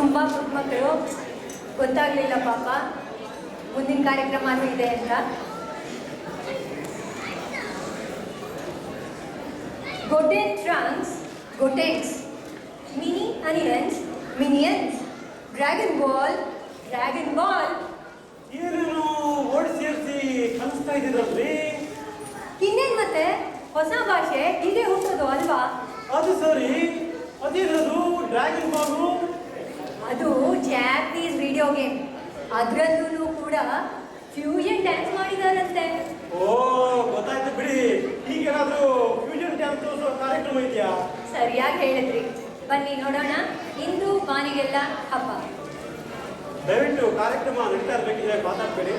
ತುಂಬ ಪುಟ್ಟ ಮಕ್ಕಳು ಗೊತ್ತಾಗಲಿಲ್ಲ ಪಾಪ ಮುಂದಿನ ಕಾರ್ಯಕ್ರಮನೂ ಇದೆ ಅಂತ. Golden trunks, Gotenks, mini onions, minions, Dragon Ball, Dragon Ball. ಏನೇನು ಓಡಿ ಸೇರಿಸಿ ಕಲಿಸ್ತಾ ಇದ್ದೀರಲ್ರಿ? ಇನ್ನೇನು ಮತ್ತೆ ಹೊಸ ಭಾಷೆ ಹೀಗೆ ಹುಟ್ಟೋದು ಅಲ್ವಾ? ಅದು ಸರಿ, ಅದೇನದು ಡ್ರ್ಯಾಗನ್ ಬಾಲು? ಅದು ಜಾಪನೀಸ್ ವಿಡಿಯೋ ಗೇಮ್. ಅದರಲ್ಲೂ ಕೂಡ ಫ್ಯೂಷನ್ ಡ್ಯಾನ್ಸ್ ಮಾಡಿದಾರಂತೆ. ಓ ಗೊತ್ತಾಯ್ತು ಬಿಡಿ. ಈಗೇನಾದ್ರೂ ಫ್ಯೂಷನ್ ಡ್ಯಾನ್ಸ್ ತೋರಿಸೋ ಕಾರ್ಯಕ್ರಮ ಇದೆಯಾ? ಸರಿಯಾಗಿ ಹೇಳಿದ್ರಿ. ಬನ್ನಿ ನೋಡೋಣ. ಇಂದು ಬಾನಿಗೆಲ್ಲ ಹಬ್ಬ. ದಯವಿಟ್ಟು ಕಾರ್ಯಕ್ರಮ ನಡೀತಾ ಇರಬೇಕಿದ್ರೆ ಮಾತಾಡಬೇಡಿ.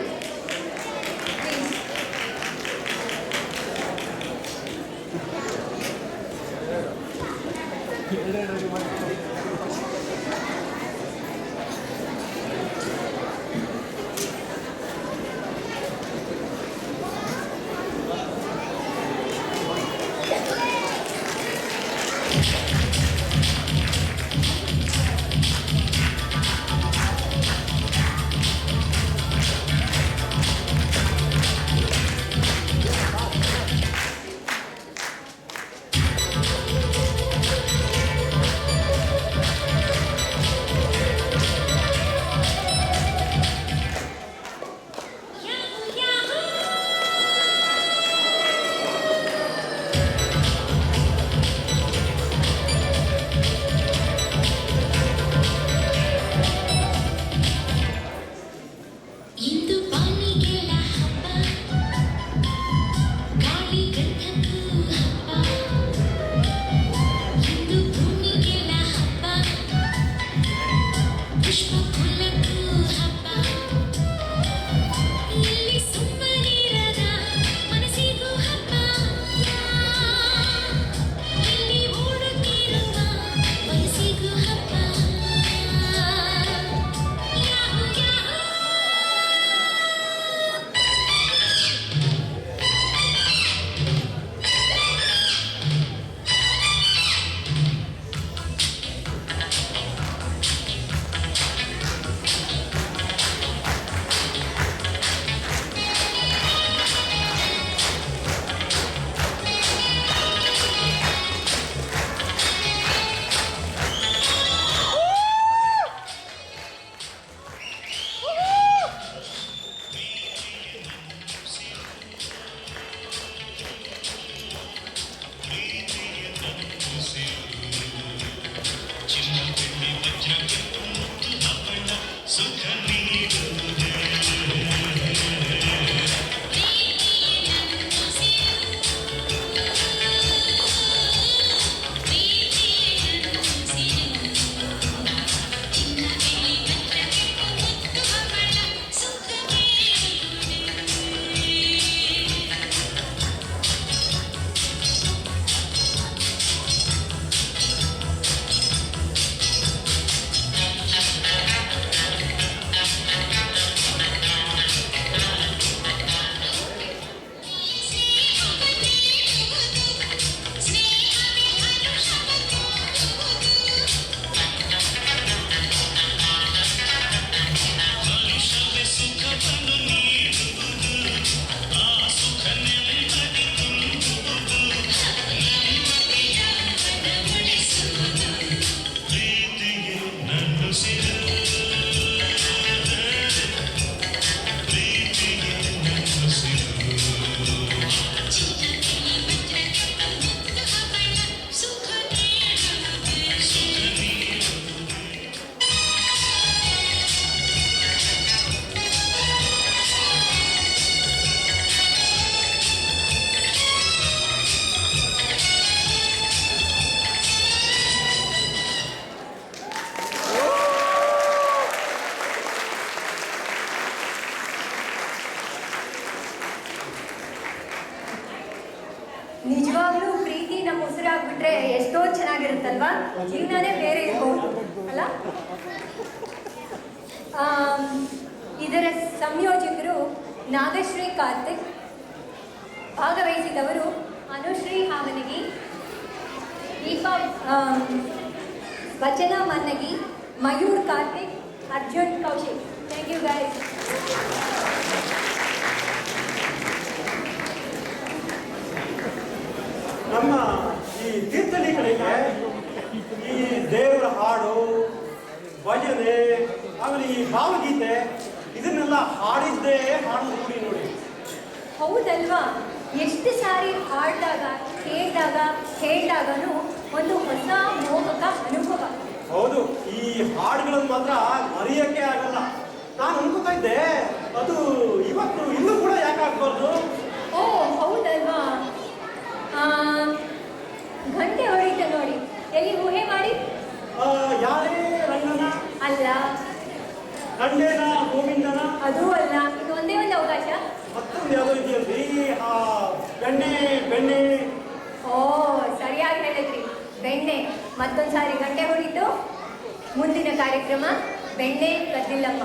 ನಿಜವಾಗ್ಲೂ ಪ್ರೀತಿ ನಮ್ಮ ಉಸಿರಾಗ್ಬಿಟ್ರೆ ಎಷ್ಟೋ ಚೆನ್ನಾಗಿರುತ್ತಲ್ವಾ? ಜೀವನನೇ ಬೇರೆ ಇರ್ಬೋದು ಅಲ್ಲ? ಇದರ ಸಂಯೋಜಕರು Nagashree Karthik, ಭಾಗವಹಿಸಿದವರು Anushree Havanagi, Deepa Vachana Mannagi, Mayur Karthik, Arjun Kaushik. Thank you guys. ನಮ್ಮ ಈ ತೀರ್ಥಹಳ್ಳಿಗಳಿಗೆ ಈ ದೇವರ ಹಾಡು, ಭಜನೆ, ಆಮೇಲೆ ಈ ಭಾವಗೀತೆ ಇದನ್ನೆಲ್ಲ ಹಾಡಿದ್ದೇ ಹಾಡು ರೂಢಿ ನೋಡಿ. ಹೌದಲ್ವಾ? ಎಷ್ಟು ಸಾರಿ ಹಾಡಿದಾಗ, ಕೇಳಿದಾಗನೂ ಒಂದು ಹೊಸ ಮೋಹಕ ಅನುಭವ. ಹೌದು, ಈ ಹಾಡುಗಳನ್ನು ಮಾತ್ರ ಮರೆಯೋಕ್ಕೆ ಆಗಲ್ಲ. ನಾನು ಅನ್ಕೋತಾ ಇದ್ದೆ, ಅದು ಇವತ್ತು ಇನ್ನೂ ಕೂಡ ಯಾಕೆ ಆಗ್ಬಾರ್ದು? ಓ ಹೌದಲ್ವಾ? ಗಂಟೆ ಹೊಡಿತ ನೋಡಿ. ಎಲ್ಲಿ ಊಹೆ ಮಾಡಿ? ಯಾರೇ ರಂಗನ ಅಲ್ಲ, ಗಂಡೇನ ಗೋವಿಂದನ ಅದೂ ಅಲ್ಲ. ಇದು ಒಂದೇ ಒಂದು ಅವಕಾಶ. ಮತ್ತೊಂದು ಯಾವುದೋ ಇದೆಯಲ್ರಿ, ಬೆಣ್ಣೆ ಬೆಣ್ಣೆ. ಓ ಸರಿಯಾಗಿ ಹೇಳಿದ್ರಿ, ಬೆಣ್ಣೆ. ಮತ್ತೊಂದು ಸಾರಿ ಗಂಟೆ ಹೊಡಿತು. ಮುಂದಿನ ಕಾರ್ಯಕ್ರಮ ಬೆಣ್ಣೆ ಕದ್ದಿಲ್ಲಮ್ಮ.